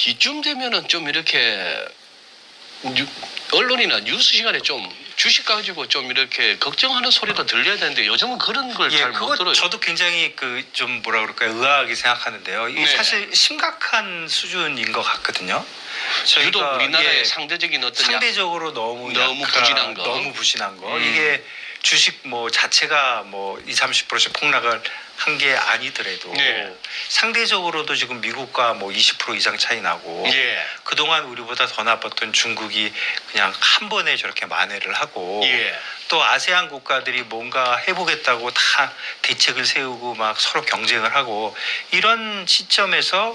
이쯤 되면은 좀 이렇게 언론이나 뉴스 시간에 좀 주식 가지고 좀 이렇게 걱정하는 소리도 들려야 되는데 요즘은 그런 걸 잘 못 들어요. 저도 굉장히 그 좀 뭐라 그럴까요, 의아하게 생각하는데요. 이게 네. 사실 심각한 수준인 것 같거든요. 유독 우리나라의 상대적인 어떤 상대적으로 너무 부진한 거, 너무 부진한 거. 이게 주식 뭐 자체가 뭐 20-30%씩 폭락을 한 게 아니더라도 네. 상대적으로도 지금 미국과 뭐 20% 이상 차이 나고 예. 그동안 우리보다 더 나빴던 중국이 그냥 한 번에 저렇게 만회를 하고 예. 또 아세안 국가들이 뭔가 해보겠다고 다 대책을 세우고 막 서로 경쟁을 하고 이런 시점에서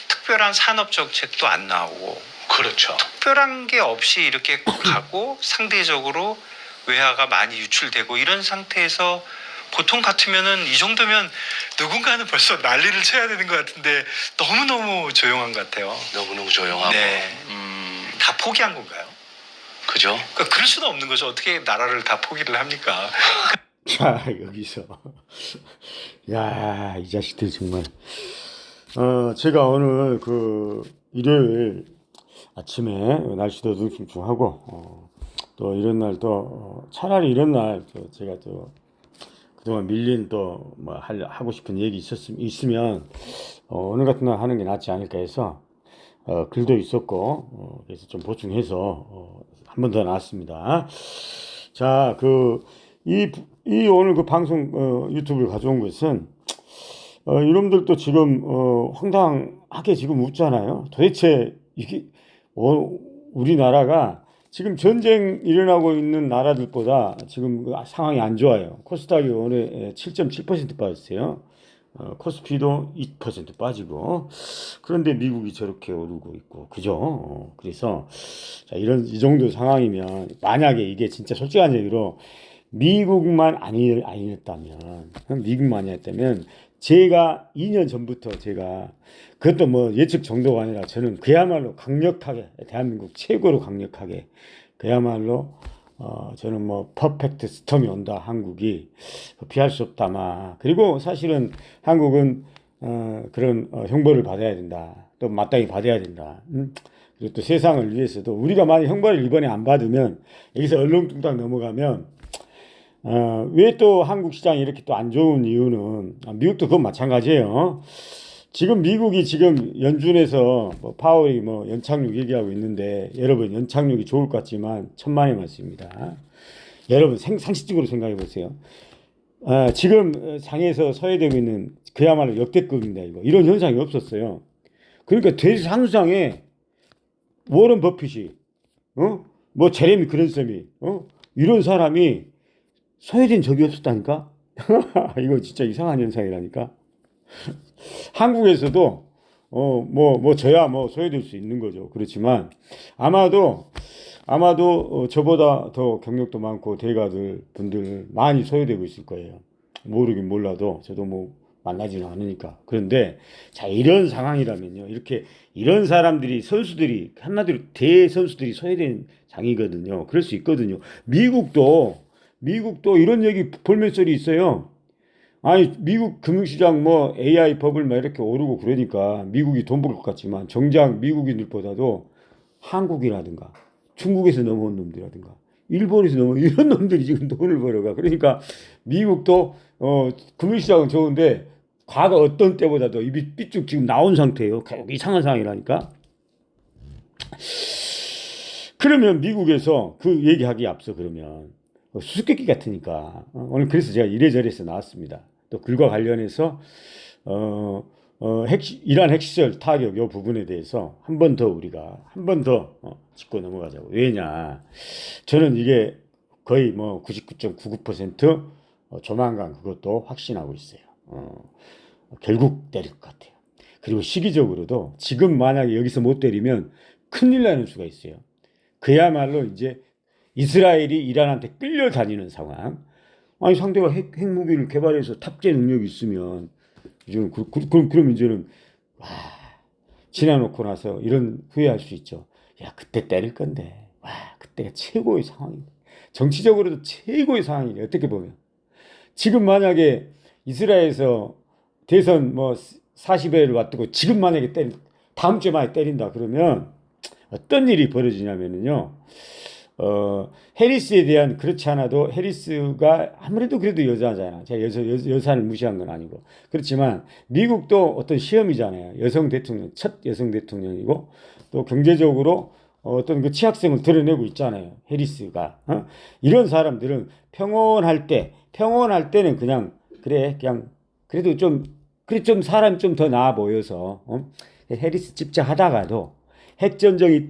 특별한 산업 정책도 안 나오고 그렇죠. 특별한 게 없이 이렇게 가고 상대적으로 외화가 많이 유출되고 이런 상태에서 보통 같으면은 이 정도면 누군가는 벌써 난리를 쳐야 되는 것 같은데 너무너무 조용한 것 같아요. 너무너무 조용하고. 네. 다 포기한 건가요? 그죠? 그러니까 그럴 수는 없는 거죠. 어떻게 나라를 다 포기를 합니까? 자, 여기서 야, 이 자식들 정말. 제가 오늘 그 일요일 아침에 날씨도 둥숭숭하고 또 이런 날 또 차라리 이런 날 또 제가 또 그동안 밀린 또 뭐 하고 싶은 얘기 있으면 오늘 같은 날 하는 게 낫지 않을까 해서 글도 있었고 그래서 좀 보충해서 한 번 더 나왔습니다. 자, 이 오늘 그 방송 유튜브를 가져온 것은 이놈들도 지금 황당하게 지금 웃잖아요. 도대체 이게 우리나라가 지금 전쟁 일어나고 있는 나라들보다 지금 상황이 안 좋아요. 코스닥이 오늘 7.7% 빠졌어요. 코스피도 2% 빠지고, 그런데 미국이 저렇게 오르고 있고, 그죠? 그래서 이 정도 상황이면 만약에 이게 진짜 솔직한 얘기로 미국만 아니었다면 제가 2년 전부터 그것도 뭐 예측 정도가 아니라 저는 그야말로 강력하게, 대한민국 최고로 강력하게, 그야말로 저는 뭐 퍼펙트 스톰이 온다, 한국이 피할 수 없다마. 그리고 사실은 한국은 그런 형벌을 받아야 된다, 또 마땅히 받아야 된다. 그리고 또 세상을 위해서도 우리가 만약 형벌을 이번에 안 받으면 여기서 얼렁뚱땅 넘어가면 왜 또 한국 시장이 이렇게 또 안 좋은 이유는 미국도 그건 마찬가지예요. 지금 미국이 지금 연준에서 뭐 파월이 뭐 연착륙 얘기하고 있는데, 여러분 연착륙이 좋을 것 같지만 천만의 말씀입니다. 여러분 상식적으로 생각해 보세요. 지금 상에서 서해되고 있는 그야말로 역대급입니다. 이런 현상이 없었어요. 그러니까 대상상에 워런 버핏이 뭐 제레미 그랜섬이 이런 사람이 소외된 적이 없었다니까. 이거 진짜 이상한 현상이라니까. 한국에서도 저야 뭐 소외될 수 있는 거죠. 그렇지만 아마도 저보다 더 경력도 많고 대가들 분들 많이 소외되고 있을 거예요. 모르긴 몰라도 저도 뭐 만나지는 않으니까. 그런데 자, 이런 상황이라면요, 이런 사람들이, 선수들이, 한마디로 대선수들이 소외된 장이거든요. 그럴 수 있거든요. 미국도 이런 얘기 볼멘소리 있어요. 아니, 미국 금융시장 뭐 AI 버블 막 이렇게 오르고 그러니까 미국이 돈 벌 것 같지만 정작 미국인들보다도 한국이라든가 중국에서 넘어온 놈들이라든가 일본에서 넘어온 이런 놈들이 지금 돈을 벌어가. 그러니까 미국도 금융시장은 좋은데 과거 어떤 때보다도 입이 삐쭉 지금 나온 상태예요. 이상한 상황이라니까. 그러면 미국에서 그 얘기하기에 앞서 그러면 수수께끼 같으니까 오늘 그래서 제가 이래저래서 나왔습니다. 또 글과 관련해서 이란 핵시설 타격 요 부분에 대해서 우리가 한 번 더 짚고 넘어가자고. 왜냐, 저는 이게 거의 뭐 99.99% 조만간 그것도 확신하고 있어요. 결국 때릴 것 같아요. 그리고 시기적으로도 지금 만약에 여기서 못 때리면 큰일 나는 수가 있어요. 그야말로 이제 이스라엘이 이란한테 끌려다니는 상황. 아니, 상대가 핵무기를 개발해서 탑재 능력이 있으면 이제는 그럼 이제는 지나놓고 나서 이런 후회할 수 있죠. 야, 그때 때릴 건데. 그때가 최고의 상황입니다. 정치적으로도 최고의 상황이에요. 어떻게 보면 지금 만약에 이스라엘에서 대선 뭐 40회를 앞두고 지금 만약에 다음 주에 많이 때린다 그러면 어떤 일이 벌어지냐면요. 해리스에 대한 그렇지 않아도 해리스가 아무래도 그래도 여자잖아. 제가 여사를 무시한 건 아니고. 그렇지만 미국도 어떤 시험이잖아요. 여성 대통령, 첫 여성 대통령이고 또 경제적으로 어떤 그 취약성을 드러내고 있잖아요. 해리스가. 이런 사람들은 평온할 때는 그냥 그래, 그냥 그래도 좀 사람이 좀 더 나아 보여서 해리스 집자하다가도 핵전쟁이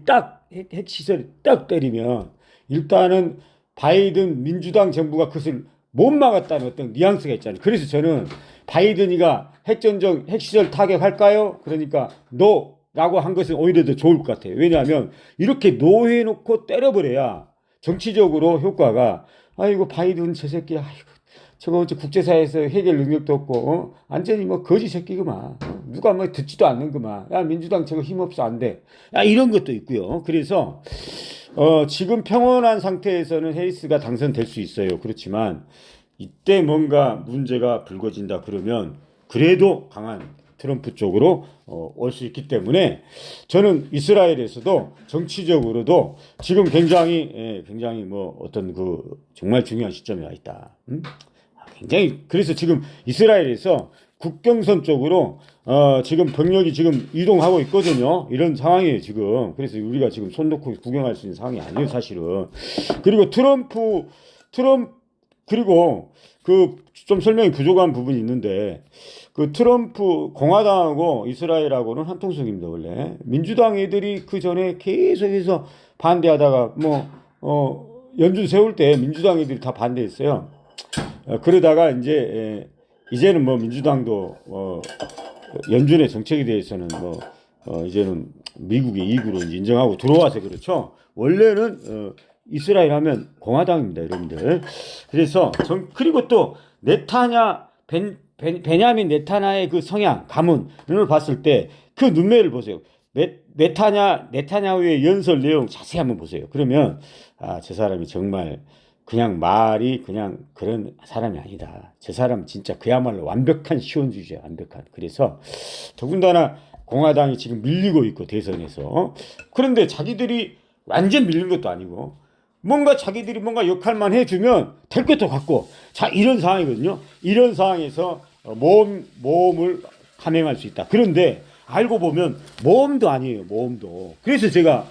핵시설이 딱 때리면 일단은 바이든 민주당 정부가 그것을 못 막았다는 어떤 뉘앙스가 있잖아요. 그래서 저는 바이든이가 핵전쟁, 핵시설 타격할까요? 그러니까 라고 한 것은 오히려 더 좋을 것 같아요. 왜냐하면 이렇게 노해놓고 때려버려야 정치적으로 효과가 아이고 바이든 저 새끼 아이고 저거 어째 국제사회에서 해결 능력도 없고 완전히 뭐 거지 새끼구만 누가 뭐 듣지도 않는구만 야 민주당 저거 힘없어 안 돼 야 이런 것도 있고요. 그래서 지금 평온한 상태에서는 해리스가 당선될 수 있어요. 그렇지만 이때 뭔가 문제가 불거진다 그러면 그래도 강한 트럼프 쪽으로 올 수 있기 때문에 저는 이스라엘에서도 정치적으로도 지금 굉장히 뭐 어떤 그 정말 중요한 시점에 와 있다. 굉장히 그래서 지금 이스라엘에서 국경선 쪽으로 지금 병력이 지금 이동하고 있거든요. 이런 상황이에요 지금. 그래서 우리가 지금 손 놓고 구경할 수 있는 상황이 아니에요 사실은. 그리고 그리고 그 좀 설명이 부족한 부분이 있는데 그 트럼프 공화당하고 이스라엘하고는 한 통속입니다 원래. 민주당 애들이 그 전에 계속해서 반대하다가 연준 세울 때 민주당 애들이 다 반대했어요. 그러다가 이제는 뭐 민주당도 연준의 정책에 대해서는 이제는 미국의 이익으로 인정하고 들어와서 그렇죠. 원래는 이스라엘 하면 공화당입니다, 여러분들. 그래서 그리고 또 베냐민 네타냐의 그 성향, 가문을 봤을 때 그 눈매를 보세요. 네타냐후의 연설 내용 자세히 한번 보세요. 그러면 저 사람이 정말 그냥 말이 그냥 그런 사람이 아니다. 저 사람 진짜 그야말로 완벽한 시원주의자, 완벽한. 그래서 더군다나 공화당이 지금 밀리고 있고 대선에서. 그런데 자기들이 완전 밀린 것도 아니고 자기들이 뭔가 역할만 해주면 될 것도 같고 자 이런 상황이거든요. 이런 상황에서 모험을 감행할 수 있다. 그런데 알고 보면 모험도 아니에요. 모험도. 그래서 제가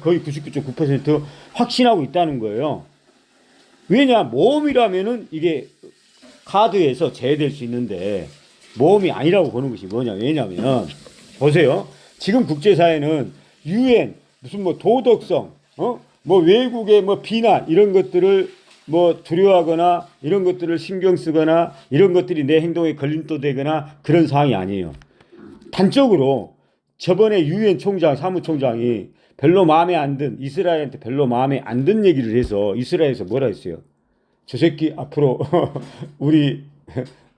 거의 99.9% 확신하고 있다는 거예요. 왜냐 모험이라면은 이게 카드에서 제외될 수 있는데 모험이 아니라고 보는 것이 뭐냐. 왜냐면 보세요. 지금 국제사회는 유엔 무슨 뭐 도덕성 뭐 외국의 뭐 비난 이런 것들을 뭐 두려워하거나 이런 것들을 신경 쓰거나 이런 것들이 내 행동에 걸림돌 되거나 그런 상황이 아니에요. 단적으로 저번에 유엔 총장 사무총장이 별로 마음에 안 든 이스라엘한테 별로 마음에 안 든 얘기를 해서 이스라엘에서 뭐라 했어요? 저 새끼 앞으로 우리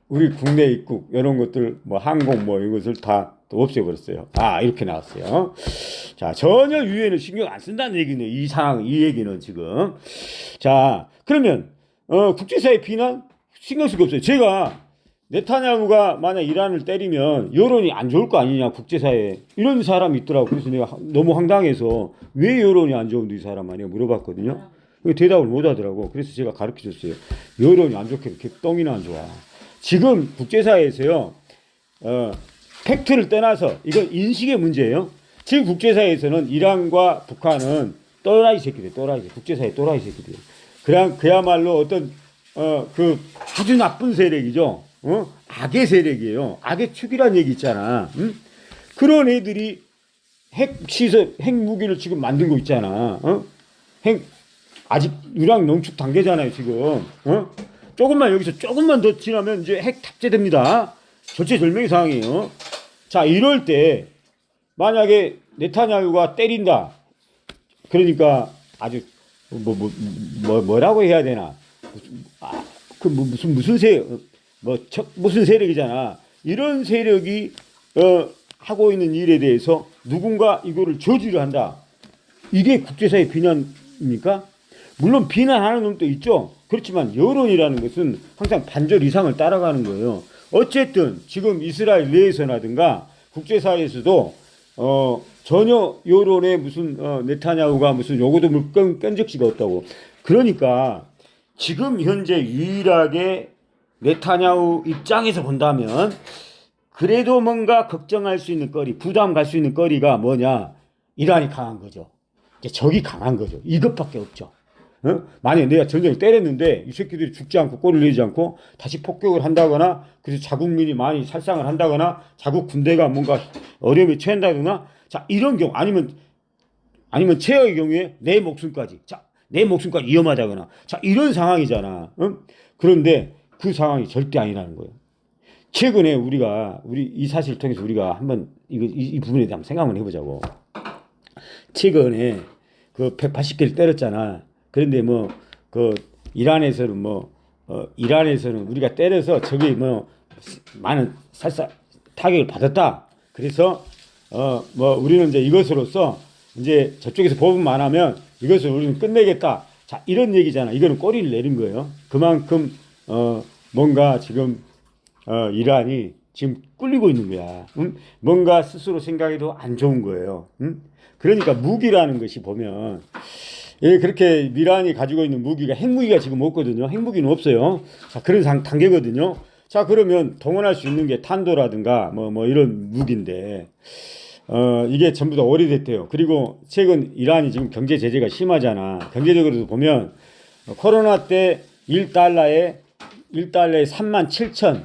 국내 입국 이런 것들 뭐 항공 뭐 이것을 다 없애버렸어요. 이렇게 나왔어요. 자 전혀 유엔을 신경 안 쓴다는 얘기는 이 상황 이 얘기는 지금. 자 그러면 국제사회 비난 신경 쓸 거 없어요. 제가 네타냐후가 만약 이란을 때리면 여론이 안 좋을 거 아니냐 국제사회에 이런 사람이 있더라고. 그래서 내가 너무 황당해서 왜 여론이 안 좋은데 이 사람 아니야 물어봤거든요. 대답을 못 하더라고. 그래서 제가 가르쳐 줬어요. 여론이 안 좋게 이렇게 똥이나 안 좋아. 지금 국제사회에서요 팩트를 떠나서 이건 인식의 문제예요. 지금 국제사회에서는 이란과 북한은 또라이 새끼들, 국제사회 또라이 새끼들. 그야말로 어떤 그 아주 나쁜 세력이죠. 악의 세력이에요. 악의 축이란 얘기 있잖아. 그런 애들이 핵무기를 지금 만들고 있잖아. 아직 유랑 농축 단계잖아요, 지금. 여기서 조금만 더 지나면 이제 핵 탑재됩니다. 절체절명의 상황이에요. 자, 이럴 때 만약에 네타냐후가 때린다. 그러니까 아주 뭐라고 해야 되나? 무슨 세력이잖아. 이런 세력이 하고 있는 일에 대해서 누군가 이거를 저지를 한다. 이게 국제사회 비난입니까? 물론 비난하는 놈도 있죠. 그렇지만 여론이라는 것은 항상 반절 이상을 따라가는 거예요. 어쨌든 지금 이스라엘 내에서라든가 국제사회에서도 전혀 여론에 무슨 네타냐후가 무슨 요구도 끈적지가 없다고. 그러니까 지금 현재 유일하게 네타냐후 입장에서 본다면 그래도 뭔가 걱정할 수 있는 거리, 부담 갈 수 있는 거리가 뭐냐? 이란이 강한 거죠. 이제 적이 강한 거죠. 이것밖에 없죠. 만약에 내가 전쟁을 때렸는데 이 새끼들이 죽지 않고 꼬리를 내지 않고 다시 폭격을 한다거나 그래서 자국민이 많이 살상을 한다거나 자국 군대가 뭔가 어려움에 처한다거나 자 이런 경우 아니면 최악의 경우에 내 목숨까지 위험하다거나 자 이런 상황이잖아. 그런데 그 상황이 절대 아니라는 거예요. 최근에 우리 이 사실을 통해서 우리가 한번 이 부분에 대해 한번 생각을 해보자고. 최근에 그 180개를 때렸잖아. 그런데 이란에서는 우리가 때려서 적이 많은 타격을 받았다. 그래서 우리는 이제 이것으로서 이제 저쪽에서 보복만 하면 이것을 우리는 끝내겠다. 자 이런 얘기잖아. 이거는 꼬리를 내린 거예요. 그만큼 뭔가 지금 이란이 지금 꿀리고 있는 거야. 뭔가 스스로 생각해도 안 좋은 거예요. 그러니까 무기라는 것이 보면 그렇게 이란이 가지고 있는 무기가 핵무기가 지금 없거든요. 핵무기는 없어요. 자 그런 단계거든요. 자 그러면 동원할 수 있는 게 탄도라든가 이런 무기인데 이게 전부 다 오래됐대요. 그리고 최근 이란이 지금 경제 제재가 심하잖아. 경제적으로도 보면 코로나 때 1달러에 37,000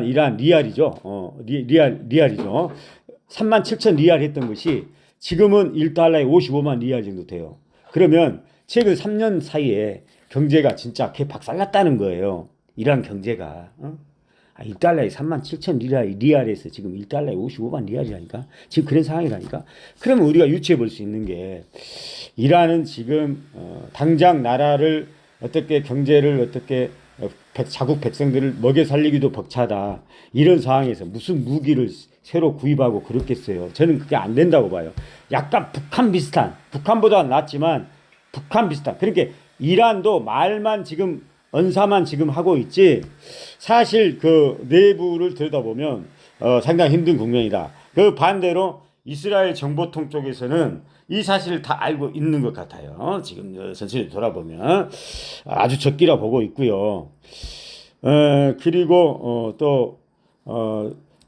이란 리알이죠. 리알이죠. 37,000 리알 했던 것이 지금은 1달러에 55만 리알 정도 돼요. 그러면 최근 3년 사이에 경제가 진짜 개 박살났다는 거예요. 이란 경제가. 1달러에 37,000 리알에서 지금 1달러에 55만 리알이라니까. 지금 그런 상황이라니까. 그러면 우리가 유추해 볼 수 있는 게 이란은 지금 당장 나라를 어떻게 경제를 어떻게 자국 백성들을 먹여 살리기도 벅차다. 이런 상황에서 무슨 무기를 새로 구입하고 그렇겠어요. 저는 그게 안 된다고 봐요. 약간 북한 비슷한, 북한보다 낫지만 북한 비슷한. 그러니까 이란도 말만 지금 언사만 지금 하고 있지 사실 그 내부를 들여다보면 상당히 힘든 국면이다. 그 반대로 이스라엘 정보통 쪽에서는 이 사실을 다 알고 있는 것 같아요. 지금 전체를 돌아보면 아주 적기라 보고 있고요. 그리고 또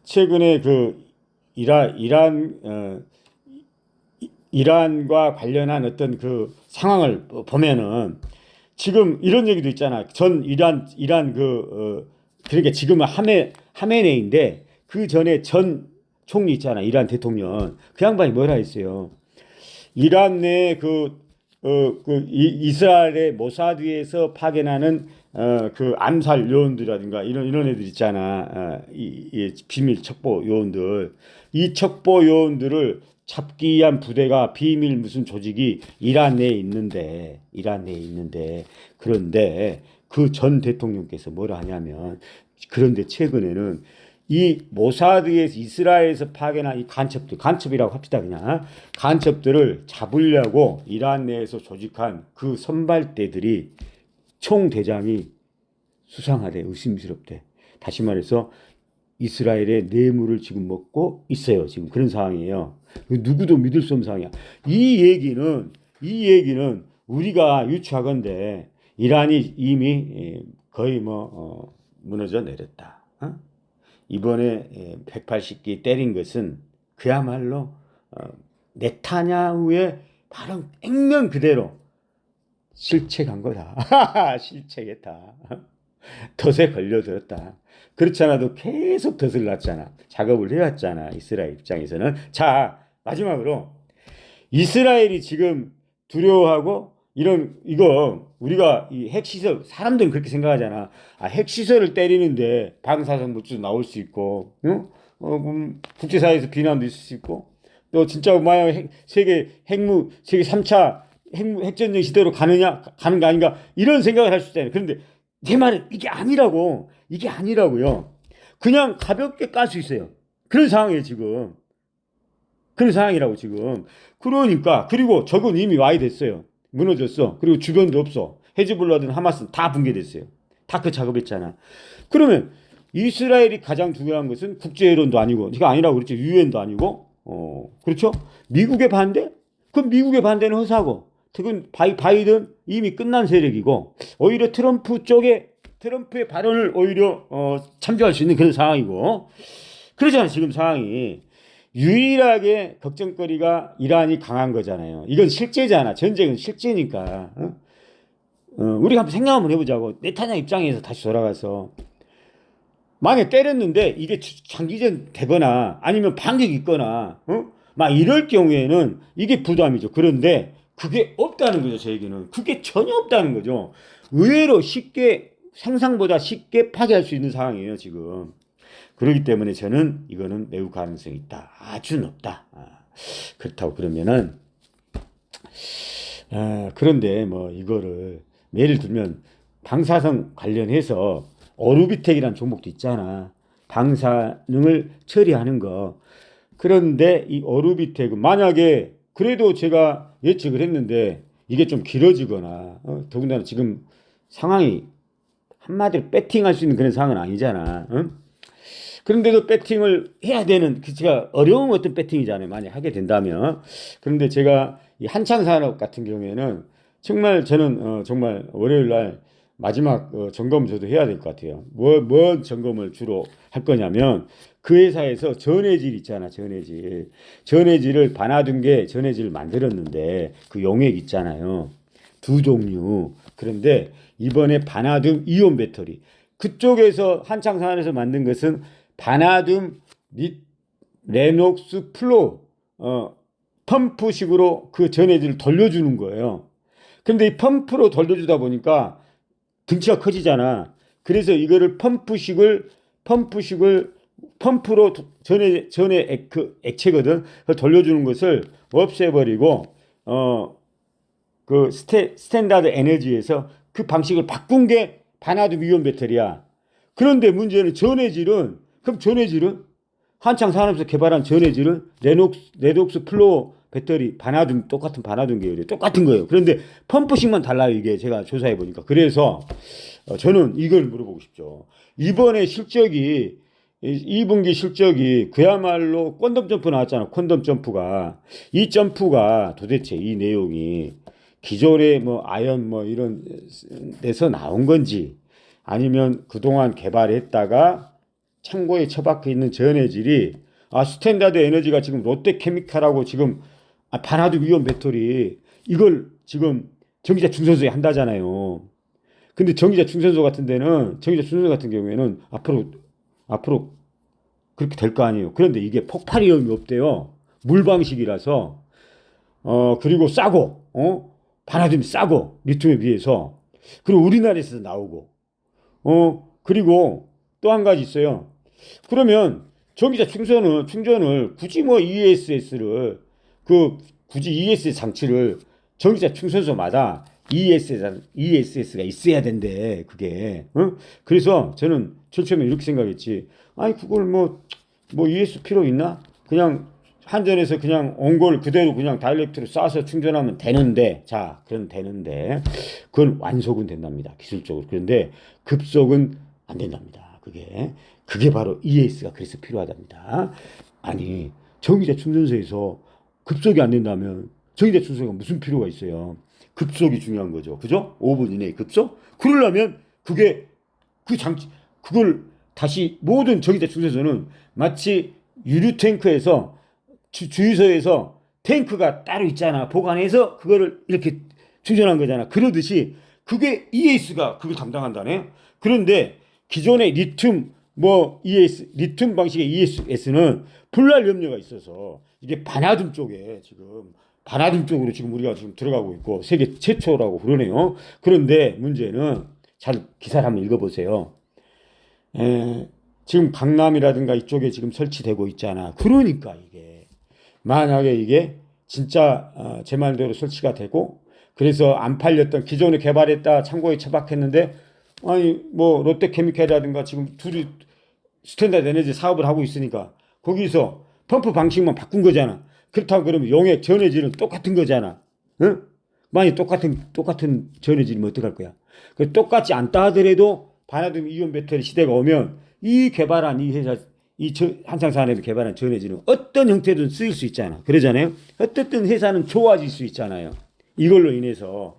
최근에 그 이란과 관련한 어떤 그 상황을 보면은 지금 이런 얘기도 있잖아. 그러니까 지금은 하메네이인데 그 전에 전 총리 있잖아. 이란 대통령. 그 양반이 뭐라 했어요. 이란 내 이스라엘의 모사드에서 파견하는 그 암살 요원들이라든가 이런 애들 있잖아. 이 비밀 첩보 요원들. 이 첩보 요원들을 잡기 위한 부대가 비밀 무슨 조직이 이란 내에 있는데 그런데 그 전 대통령께서 뭐라 하냐면 그런데 최근에는 이 모사드에서 이스라엘에서 파견한 이 간첩이라고 합시다 그냥 간첩들을 잡으려고 이란 내에서 조직한 그 선발대들이 총대장이 수상하대 의심스럽대. 다시 말해서 이스라엘의 뇌물을 지금 먹고 있어요. 지금 그런 상황이에요. 누구도 믿을 수 없는 상황이야. 이 얘기는 우리가 유추하건대 이란이 이미 거의 무너져 내렸다. 이번에 180기 때린 것은 그야말로 네타냐후의 바로 액면 그대로 실책한 거다. 실책했다. 덫에 걸려들었다. 그렇지 않아도 계속 덫을 놨잖아. 작업을 해왔잖아. 이스라엘 입장에서는. 자, 마지막으로 이스라엘이 지금 두려워하고 이거 우리가 이 핵시설 사람들은 그렇게 생각하잖아. 핵시설을 때리는데 방사성 물질도 나올 수 있고, 국제사회에서 비난도 있을 수 있고, 또 진짜 만약 세계 3차 핵전쟁 시대로 가는 거 아닌가 이런 생각을 할 수 있잖아요. 그런데 내 말은 이게 아니라고요. 그냥 가볍게 깔 수 있어요. 그런 상황이에요 지금. 그런 상황이라고 지금. 그러니까 그리고 적은 이미 와해됐어요. 무너졌어. 그리고 주변도 없어. 헤즈볼라든 하마스는 다 붕괴됐어요. 다 그 작업했잖아. 그러면 이스라엘이 가장 중요한 것은 국제여론도 아니고, 그러니까 아니라고 그랬죠. 유엔도 아니고, 그렇죠? 미국의 반대? 그럼 미국의 반대는 허사고, 특히 바이든 이미 끝난 세력이고, 오히려 트럼프의 발언을 오히려 참조할 수 있는 그런 상황이고, 그러잖아요. 지금 상황이. 유일하게 걱정거리가 이란이 강한 거잖아요. 이건 실제잖아. 전쟁은 실제니까. 우리가 한번 생각 한번 해보자고. 네타냐 입장에서 다시 돌아가서 만약에 때렸는데 이게 장기전 되거나 아니면 반격이 있거나 막 이럴 경우에는 이게 부담이죠. 그런데 그게 없다는 거죠. 제 얘기는. 그게 전혀 없다는 거죠. 의외로 쉽게 상상보다 쉽게 파괴할 수 있는 상황이에요. 지금. 그렇기 때문에 저는 이거는 매우 가능성이 있다. 아주 높다. 그렇다고 그러면은 그런데 뭐 이거를 예를 들면 방사성 관련해서 어루비텍이라는 종목도 있잖아. 방사능을 처리하는 거. 그런데 이 어루비텍은 만약에 그래도 제가 예측을 했는데 이게 좀 길어지거나 더군다나 지금 상황이 한마디로 배팅할 수 있는 그런 상황은 아니잖아. 그런데도 배팅을 해야 되는, 제가 어려운 어떤 배팅이잖아요. 만약 하게 된다면. 그런데 제가 이 한창산업 같은 경우에는 정말 저는 정말 월요일 날 마지막 점검 저도 해야 될 것 같아요. 뭔 점검을 주로 할 거냐면 그 회사에서 전해질 있잖아. 전해질을 반화둔계 전해질을 만들었는데 그 용액 있잖아요. 두 종류. 그런데 이번에 반화듐 이온 배터리. 그쪽에서 한창산업에서 만든 것은 반화듐 레녹스 플로 펌프식으로 그 전해질을 돌려주는 거예요. 근데 이 펌프로 돌려주다 보니까 등치가 커지잖아. 그래서 이거를 펌프로 전해 그 액체거든. 그걸 돌려주는 것을 없애버리고 그 스탠다드 에너지에서 그 방식을 바꾼 게 반화듐 이온 배터리야. 그런데 문제는 전해질은 한창 산업에서 개발한 전해질은 레녹스 플로 배터리 똑같은 반화듐 계열이에요. 똑같은 거예요. 그런데 펌프식만 달라요. 이게 제가 조사해 보니까. 그래서 저는 이걸 물어보고 싶죠. 이번에 실적이 2분기 실적이 그야말로 콘돔 점프 나왔잖아. 콘돔 점프가. 이 점프가 도대체 이 내용이 기존의 뭐 아연 뭐 이런 데서 나온 건지 아니면 그동안 개발했다가 창고에 처박혀 있는 전해질이 스탠다드 에너지가 지금 롯데케미칼하고 지금 반화듐 이온 배터리 이걸 지금 전기차 충전소에 한다잖아요. 근데 전기차 충전소 같은 경우에는 앞으로 그렇게 될 거 아니에요. 그런데 이게 폭발 위험이 없대요. 물 방식이라서 그리고 싸고 반화듐이 싸고 리튬에 비해서 그리고 우리나라에서 나오고 그리고 또 한 가지 있어요. 그러면 전기차 충전을 굳이 뭐 ESS를 굳이 ESS 장치를 전기차 충전소마다 ESS가 있어야 된대. 그게 그래서 저는 처음에 이렇게 생각했지. 아니 그걸 뭐 ES 필요 있나? 그냥 한전에서 그냥 온걸 그대로 그냥 다이렉트로 쏴서 충전하면 되는데, 그건 되는데 그건 완속은 된답니다. 기술적으로. 그런데 급속은 안 된답니다. 그게 바로 ES가 그래서 필요하답니다. 아니 전기차 충전소에서 급속이 안 된다면 전기차 충전소가 무슨 필요가 있어요? 급속이 중요한 거죠. 그죠? 5분 이내에 급속? 그러려면 그걸 다시 모든 전기차 충전소는 마치 유류 탱크에서 주유소에서 탱크가 따로 있잖아. 보관해서 그거를 이렇게 충전한 거잖아. 그러듯이 그게 ES가 그걸 담당한다네. 그런데 기존의 리튬 방식의 ES는 불날 염려가 있어서 이게 반화듐 쪽으로 지금 우리가 지금 들어가고 있고 세계 최초라고 그러네요. 그런데 문제는 잘 기사를 한번 읽어보세요. 지금 강남이라든가 이쪽에 지금 설치되고 있잖아. 그러니까 이게 만약에 이게 진짜 제 말대로 설치가 되고 그래서 안 팔렸던 기존에 개발했다 창고에 처박혔는데 아니 뭐 롯데케미칼이라든가 지금 둘이 스탠다드 에너지 사업을 하고 있으니까 거기서 펌프 방식만 바꾼 거잖아. 그렇다고 그러면 용액 전해질은 똑같은 거잖아. 응? 만약 똑같은 전해질이면 어떡할 거야? 똑같지 않다 하더라도 반화듐 이온 배터리 시대가 오면 이 개발한 이 회사 한창산업이 개발한 전해지는 어떤 형태든 쓰일 수 있잖아. 그러잖아요. 어쨌든 회사는 좋아질 수 있잖아요. 이걸로 인해서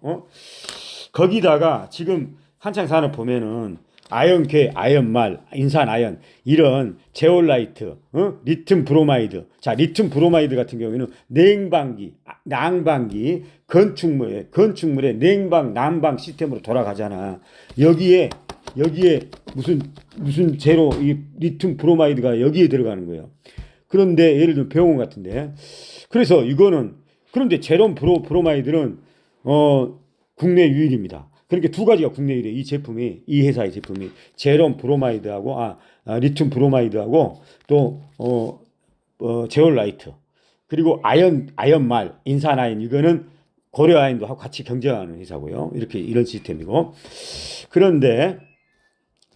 거기다가 지금 한창산업 보면은 아연괴, 아연말, 인산아연 이런 제올라이트, 리튬 브로마이드. 자, 리튬 브로마이드 같은 경우에는 난방기, 건축물에 냉방, 난방 시스템으로 돌아가잖아. 여기에 무슨 재료 이 리튬 브로마이드가 여기에 들어가는 거예요. 그런데 예를 들면 병원 같은데, 그래서 이거는 그런데 제롬 브로마이드는 국내 유일입니다. 그러니까 두 가지가 국내 유일이에요. 이 회사의 제품이 제롬 브로마이드하고 리튬 브로마이드하고 또 제올라이트 그리고 아연말, 인산아연 이거는 고려아연도 하고 같이 경쟁하는 회사고요. 이렇게 이런 시스템이고. 그런데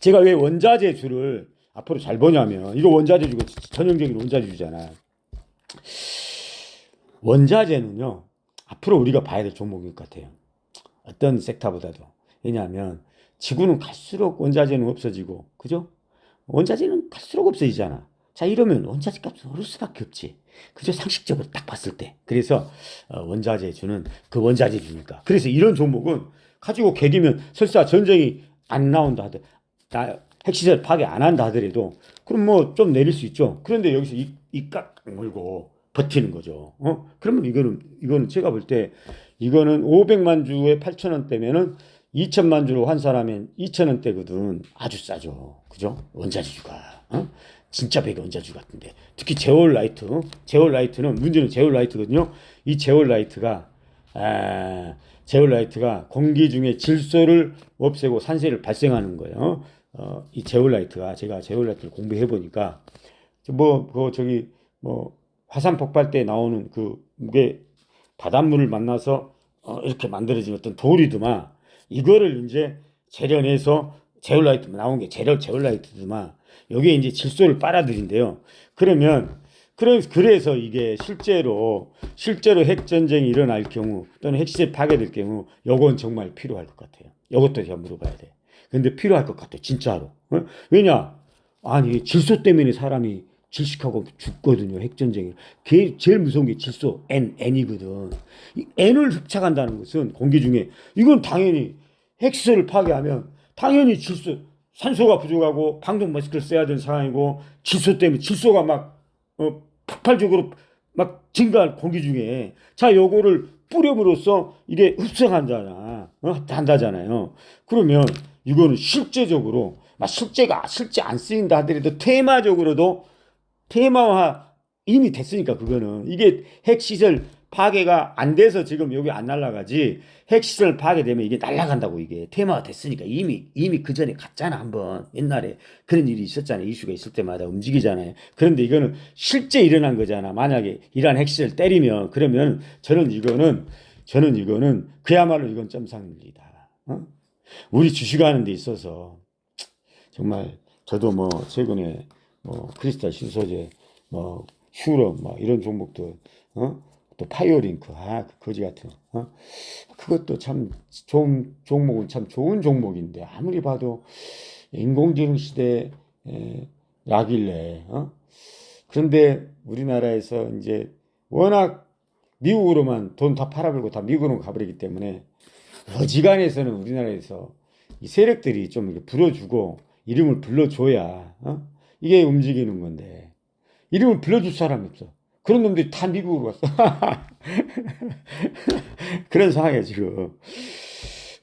제가 왜 원자재주를 앞으로 잘 보냐면 이거 원자재주가 전형적인 원자재주잖아. 원자재는요 앞으로 우리가 봐야 될 종목일 것 같아요. 어떤 섹터보다도. 왜냐하면 지구는 갈수록 원자재는 없어지고, 그죠? 원자재는 갈수록 없어지잖아. 자, 이러면 원자재 값은 오를 수밖에 없지. 그죠? 상식적으로 딱 봤을 때. 그래서 원자재주는 그 원자재주니까. 그래서 이런 종목은 가지고 개기면 설사 전쟁이 안 나온다 하더라도, 핵시설 파괴 안 한다 하더라도 그럼 뭐 좀 내릴 수 있죠. 그런데 여기서 이깍 물고 버티는 거죠. 그러면 이거는 제가 볼 때 이거는 500만 주에 8,000원대면은 2천만 주로 환산하면 2,000원대거든. 아주 싸죠. 그죠? 원자재주가. 진짜 배가 원자재주 같은데. 특히 제올라이트는 문제는 제올라이트거든요. 이 제올라이트가 공기 중에 질소를 없애고 산소를 발생하는 거예요. 이 제올라이트가 제가 제올라이트를 공부해 보니까 화산 폭발 때 나오는 그게 바닷물을 만나서 이렇게 만들어진 어떤 돌이더만 이거를 이제 재련해서 제올라이트 나온 게 제올라이트더만 여기에 이제 질소를 빨아들인대요. 그래서 이게 실제로 핵전쟁이 일어날 경우 또는 핵시설 파괴될 경우 요건 정말 필요할 것 같아요. 요것도 제가 물어봐야 돼. 근데 필요할 것 같아 진짜로. 왜냐? 아니 질소 때문에 사람이 질식하고 죽거든요. 핵전쟁이. 제일 무서운 게 질소 N이거든. 이 N을 흡착한다는 것은 공기 중에 이건 당연히 핵시설을 파괴하면 당연히 산소가 부족하고 방독 마스크를 써야 되는 상황이고 질소 때문에 질소가 막 폭발적으로 막 증가할 공기 중에 자 요거를 뿌림으로써 이게 한다잖아요. 그러면 이거는 실제적으로 실제 안 쓰인다 하더라도 테마화 이미 됐으니까 그거는 이게 핵시설 파괴가 안 돼서 지금 여기 안 날아가지 핵시설 파괴되면 이게 날아간다고 이게 테마화 됐으니까 이미 그 전에 갔잖아 한번 옛날에 그런 일이 있었잖아요. 이슈가 있을 때마다 움직이잖아요. 그런데 이거는 실제 일어난 거잖아. 만약에 이란 핵시설 때리면 그러면 저는 이거는 그야말로 이건 점상률이다. 우리 주식하는 데 있어서 정말 저도 최근에 크리스탈 신소재 휴럼 이런 종목도 또 파이어링크 그 거지 같은 그것도 참 좋은 종목은 참 좋은 종목인데 아무리 봐도 인공지능 시대 약일래 그런데 우리나라에서 이제 워낙 미국으로만 돈 다 팔아버리고 다 미국으로 가버리기 때문에 어지간해서는 우리나라에서 이 세력들이 좀 이렇게 불어주고 이름을 불러줘야 이게 움직이는 건데 이름을 불러줄 사람이 없어. 그런 놈들이 다 미국으로 갔어. 그런 상황이야 지금.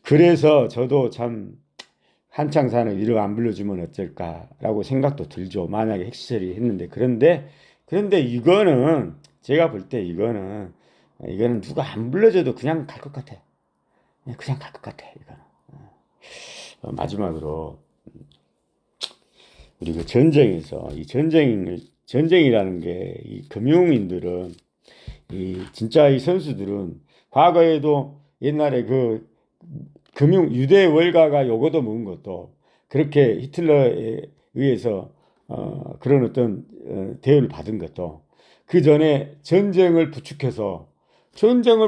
그래서 저도 참 한창산업 이름 안 불러주면 어쩔까라고 생각도 들죠. 만약에 핵시설이 했는데 그런데 이거는 제가 볼 때 이거는 누가 안 불러줘도 그냥 갈 것 같아. 그냥 갈 것 같아 이거는. 마지막으로 우리 그 전쟁에서 이 전쟁이라는 게 이 금융인들은 진짜 이 선수들은 과거에도 옛날에 그 유대 월가가 요거도 먹은 것도 그렇게 히틀러에 의해서 그런 어떤 대우를 받은 것도 그 전에 전쟁을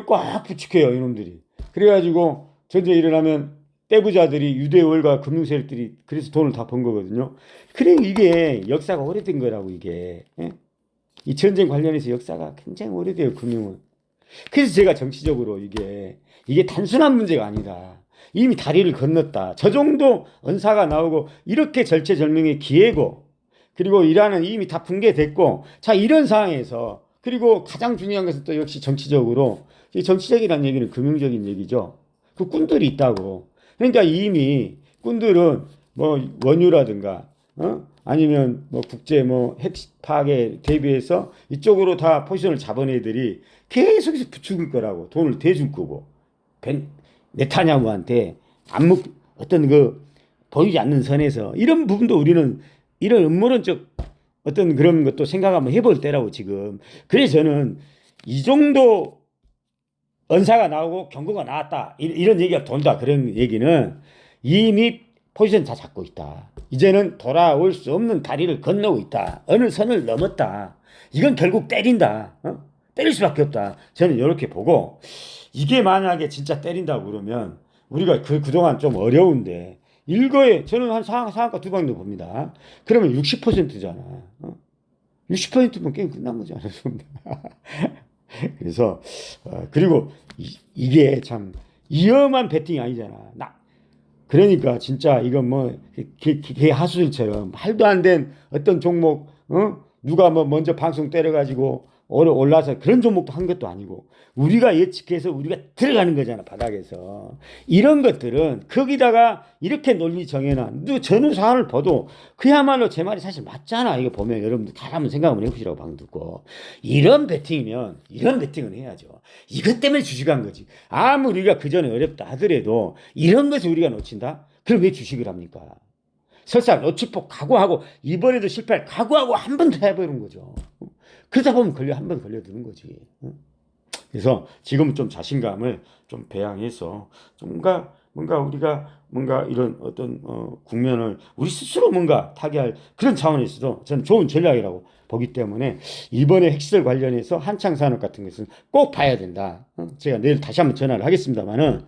꽉 부추겨요 이놈들이. 그래가지고 전쟁이 일어나면 떼부자들이 유대월가 금융세력들이 그래서 돈을 다 번 거거든요. 그래 이게 역사가 오래된 거라고 이게. 예? 이 전쟁 관련해서 역사가 굉장히 오래돼요 금융은. 그래서 제가 정치적으로 이게 단순한 문제가 아니다. 이미 다리를 건넜다. 저 정도 언사가 나오고 이렇게 절체절명의 기회고 그리고 이란은 이미 다 붕괴됐고 자 이런 상황에서 그리고 가장 중요한 것은 또 역시 정치적으로 이 정치적이라는 얘기는 금융적인 얘기죠. 그 꾼들이 있다고. 그러니까 이미 꾼들은 뭐 원유라든가 아니면 뭐 국제 뭐 핵 파악에 대비해서 이쪽으로 다 포지션을 잡은 애들이 계속해서 부추길 거라고 돈을 대줄 거고 네타냐후한테 어떤 그 보이지 않는 선에서 이런 부분도 우리는 이런 음모론적 어떤 그런 것도 생각 한번 해볼 때라고 지금. 그래서 저는 이 정도 언사가 나오고 경고가 나왔다 이런 얘기가 돈다 그런 얘기는 이미 포지션 다 잡고 있다. 이제는 돌아올 수 없는 다리를 건너고 있다. 어느 선을 넘었다. 이건 결국 때린다. 때릴 수밖에 없다. 저는 이렇게 보고 이게 만약에 진짜 때린다고 그러면 우리가 그동안 좀 어려운데 일거에 저는 한 상한가 두 방도 봅니다. 그러면 60%잖아. 60%면 게임 끝난 거지 않습니까? 그래서 그리고 이게 참 위험한 배팅이 아니잖아. 그러니까 진짜 이건 뭐 개 하수들처럼 말도 안 된 어떤 종목 누가 뭐 먼저 방송 때려가지고 올라서 그런 종목도 한 것도 아니고 우리가 예측해서 우리가 들어가는 거잖아 바닥에서. 이런 것들은 거기다가 이렇게 논리 정해놔. 전후 사안을 봐도 그야말로 제 말이 사실 맞잖아. 이거 보면 여러분들 다 한번 생각 한번 해보시라고 방 듣고. 이런 배팅이면 이런 배팅은 해야죠. 이것 때문에 주식한 거지. 아무리 우리가 그전에 어렵다 하더라도 이런 것을 우리가 놓친다? 그럼 왜 주식을 합니까? 설사 놓치폭 각오하고 이번에도 실패할 각오하고 한 번 더 해보는 거죠. 그러다 보면 한 번 걸려드는 거지. 그래서 지금 좀 자신감을 좀 배양해서 뭔가 우리가 이런 어떤 국면을 우리 스스로 뭔가 타개할 그런 차원에서도 저는 좋은 전략이라고 보기 때문에 이번에 핵시설 관련해서 한창 산업 같은 것은 꼭 봐야 된다. 제가 내일 다시 한번 전화를 하겠습니다만은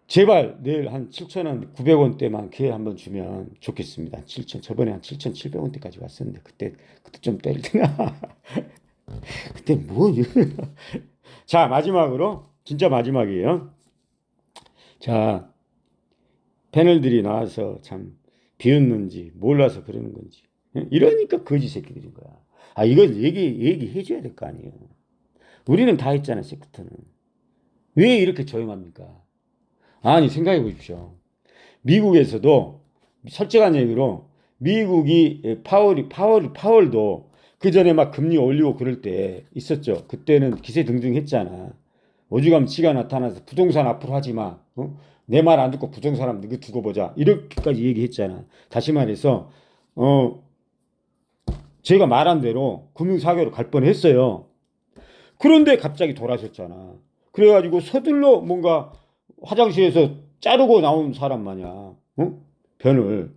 제발 내일 한 7,900원대만 기회 한번 주면 좋겠습니다. 7,000 저번에 한 7,700원대까지 왔었는데 그때 좀 때릴 때나 그때 뭐 자 마지막으로 진짜 마지막이에요. 자 패널들이 나와서 참 비웃는지 몰라서 그러는 건지 이러니까 거지 새끼들인 거야. 이걸 얘기해 줘야 될 거 아니에요. 우리는 다 했잖아. 세크터는 왜 이렇게 조용합니까? 아니 생각해 보십시오. 미국에서도 솔직한 얘기로 미국이 파월도 그 전에 막 금리 올리고 그럴 때 있었죠. 그때는 기세 등등했잖아. 오죽하면 지가 나타나서 부동산 앞으로 하지 마. 내 말 안 듣고 부동산 하면 이거 두고 보자. 이렇게까지 얘기했잖아. 다시 말해서 제가 말한 대로 금융사교로 갈 뻔했어요. 그런데 갑자기 돌아섰잖아. 그래가지고 서둘러 뭔가 화장실에서 자르고 나온 사람 마냥 변을.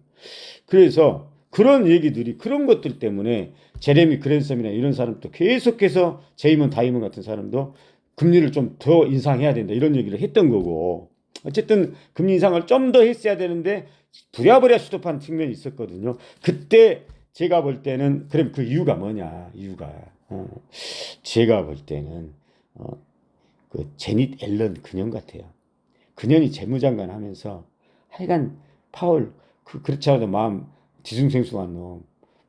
그래서 그런 얘기들이 그런 것들 때문에 제레미 그랜섬이나 이런 사람도 계속해서 제이먼 다이먼 같은 사람도 금리를 좀 더 인상해야 된다 이런 얘기를 했던 거고 어쨌든 금리 인상을 좀 더 했어야 되는데 부랴부랴 수습한 측면이 있었거든요. 그때 제가 볼 때는 그럼 그 이유가 뭐냐 이유가 제가 볼 때는 그 제닛 앨런 그년 같아요. 그년이 재무장관 하면서 하여간 파월 그렇지 않아도 마음 뒤숭생숭한 놈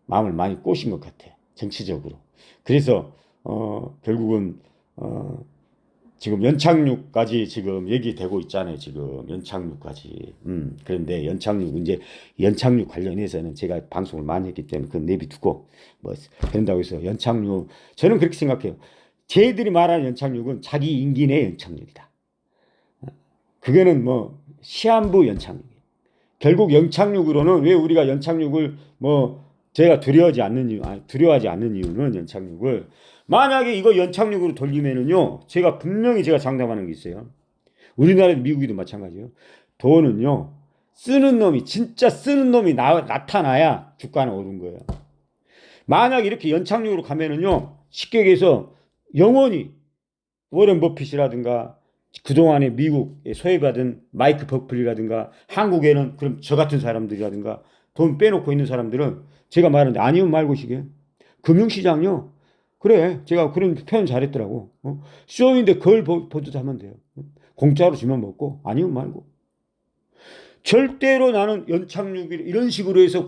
마음을 많이 꼬신 것 같아 정치적으로. 그래서 결국은 지금 연착륙까지 지금 얘기되고 있잖아요. 지금 연착륙까지. 그런데 연착륙 관련해서는 제가 방송을 많이 했기 때문에 그건 내비두고 뭐 된다고 해서 연착륙 저는 그렇게 생각해요. 쟤들이 말하는 연착륙은 자기 임기 내 연착륙이다. 그거는 뭐 시한부 연착륙이에요. 결국 연착륙으로는 왜 우리가 연착륙을 제가 두려워하지 않는 이유는 연착륙을 만약에 이거 연착륙으로 돌리면은요 분명히 제가 장담하는 게 있어요. 우리나라도 미국이도 마찬가지예요. 돈은요 진짜 쓰는 놈이 나타나야 주가는 오른 거예요. 만약 이렇게 연착륙으로 가면은요 쉽게 얘기해서 영원히 워런 버핏이라든가 그동안에 미국에 소외받은 마이크 버클리라든가 한국에는 그럼 저 같은 사람들이라든가 돈 빼놓고 있는 사람들은 제가 말하는데 아니면 말고시게 금융시장요. 그래 제가 그런 표현 잘했더라고. 쇼인데 그걸 보듯 하면 돼요. 공짜로 주면 먹고 아니면 말고. 절대로 나는 연착륙 이런 식으로 해서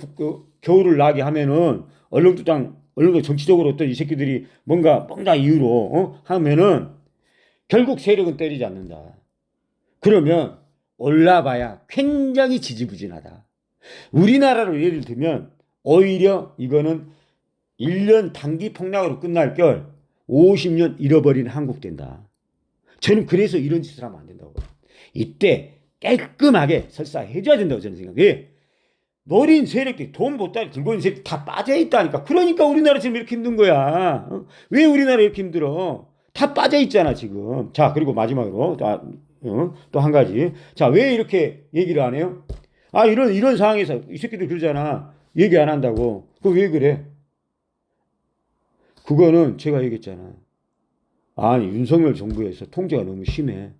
겨울을 나게 하면은 얼렁뚱땅 정치적으로 어떤 이 새끼들이 뭔가 이유로 하면은 결국 세력은 때리지 않는다. 그러면 올라봐야 굉장히 지지부진하다. 우리나라로 예를 들면 오히려 이거는 1년 단기 폭락으로 끝날 걸 50년 잃어버린 한국 된다. 저는 그래서 이런 짓을 하면 안 된다고 봐요. 이때 깔끔하게 설사해줘야 된다고 저는 생각해요. 노린 세력들이 돈 보따리 들고 있는 세력들이 다 빠져있다니까. 그러니까 우리나라 지금 이렇게 힘든 거야. 왜 우리나라 이렇게 힘들어? 다 빠져있잖아 지금. 자 그리고 마지막으로 또 한 가지. 자 왜 이렇게 얘기를 안 해요? 아 이런 상황에서 이 새끼들 그러잖아. 얘기 안 한다고. 그거 왜 그래? 그거는 제가 얘기했잖아. 아니 윤석열 정부에서 통제가 너무 심해.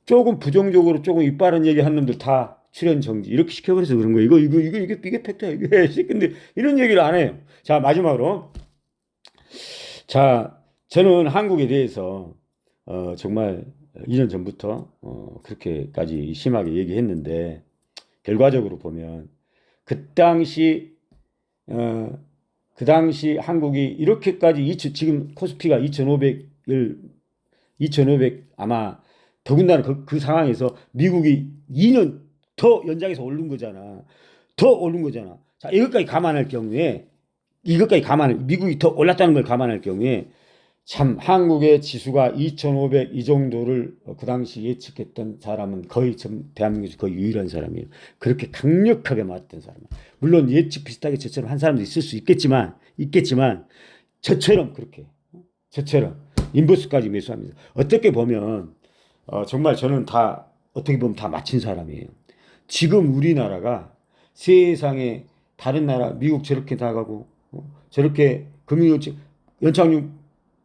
조금 부정적으로 조금 이빠른 얘기 한 놈들 다 출연 정지 이렇게 시켜버려서 그런 거야. 이게 팩트야. 이게 근데 이런 얘기를 안 해요. 자 마지막으로 자 저는 한국에 대해서 정말 2년 전부터 그렇게까지 심하게 얘기했는데 결과적으로 보면 그 당시 한국이 이렇게까지 지금 코스피가 2,500 아마 더군다나 그 상황에서 미국이 2년 더 연장해서 오른 거잖아. 더 오른 거잖아. 자, 이것까지 감안할 경우에 미국이 더 올랐다는 걸 감안할 경우에 참 한국의 지수가 2,500 이 정도를 그 당시 예측했던 사람은 거의 대한민국에서 거의 유일한 사람이에요. 그렇게 강력하게 맞았던 사람. 물론 예측 비슷하게 저처럼 한 사람도 있을 수 있겠지만 저처럼 인버스까지 매수합니다. 어떻게 보면 정말 저는 다 어떻게 보면 다 맞힌 사람이에요. 지금 우리나라가 세상에 다른 나라 미국 저렇게 나가고 저렇게 연착륙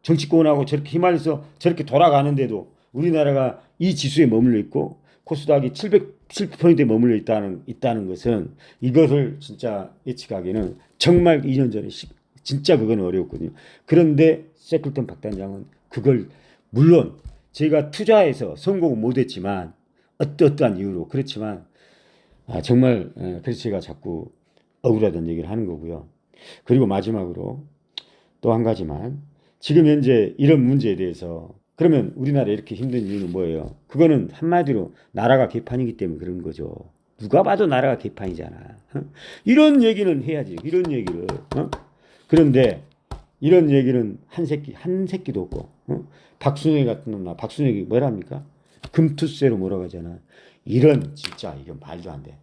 정치권하고 저렇게 휘말려서 저렇게 돌아가는데도 우리나라가 이 지수에 머물러 있고 코스닥이 700%에 머물러 있다는 것은 이것을 진짜 예측하기는 정말 2년 전에 진짜 그건 어려웠거든요. 그런데 세클턴 박단장은 그걸 물론 제가 투자해서 성공은 못했지만 어떠한 이유로 그렇지만 정말 그래서 제가 자꾸 억울하다는 얘기를 하는 거고요. 그리고 마지막으로 또 한 가지만 지금 현재 이런 문제에 대해서 그러면 우리나라 이렇게 힘든 이유는 뭐예요? 그거는 한마디로 나라가 개판이기 때문에 그런 거죠. 누가 봐도 나라가 개판이잖아. 이런 얘기는 해야지. 이런 얘기를. 그런데 이런 얘기는 한 새끼도 없고. 박순혁 같은 놈 박순혁이 뭐랍니까? 금투세로 몰아가잖아. 이런 진짜 이건 말도 안 돼.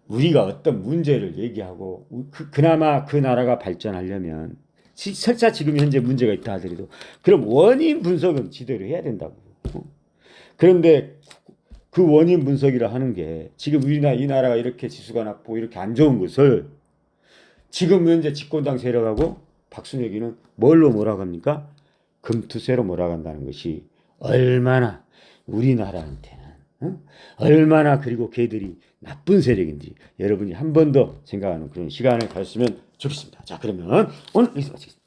우리가 어떤 문제를 얘기하고 그나마 그 나라가 발전하려면 설사 지금 현재 문제가 있다 하더라도 그럼 원인 분석은 지대로 해야 된다고. 그런데 그 원인 분석이라 하는 게 지금 이 나라가 이렇게 지수가 낮고 이렇게 안 좋은 것을 지금 현재 집권당 세력하고 박순혁이는 뭘로 몰아갑니까? 금투세로 몰아간다는 것이 얼마나 우리나라한테는 얼마나 그리고 걔들이 나쁜 세력인지 여러분이 한 번 더 생각하는 그런 시간을 가졌으면 좋겠습니다. 자 그러면 오늘 여기서 마치겠습니다.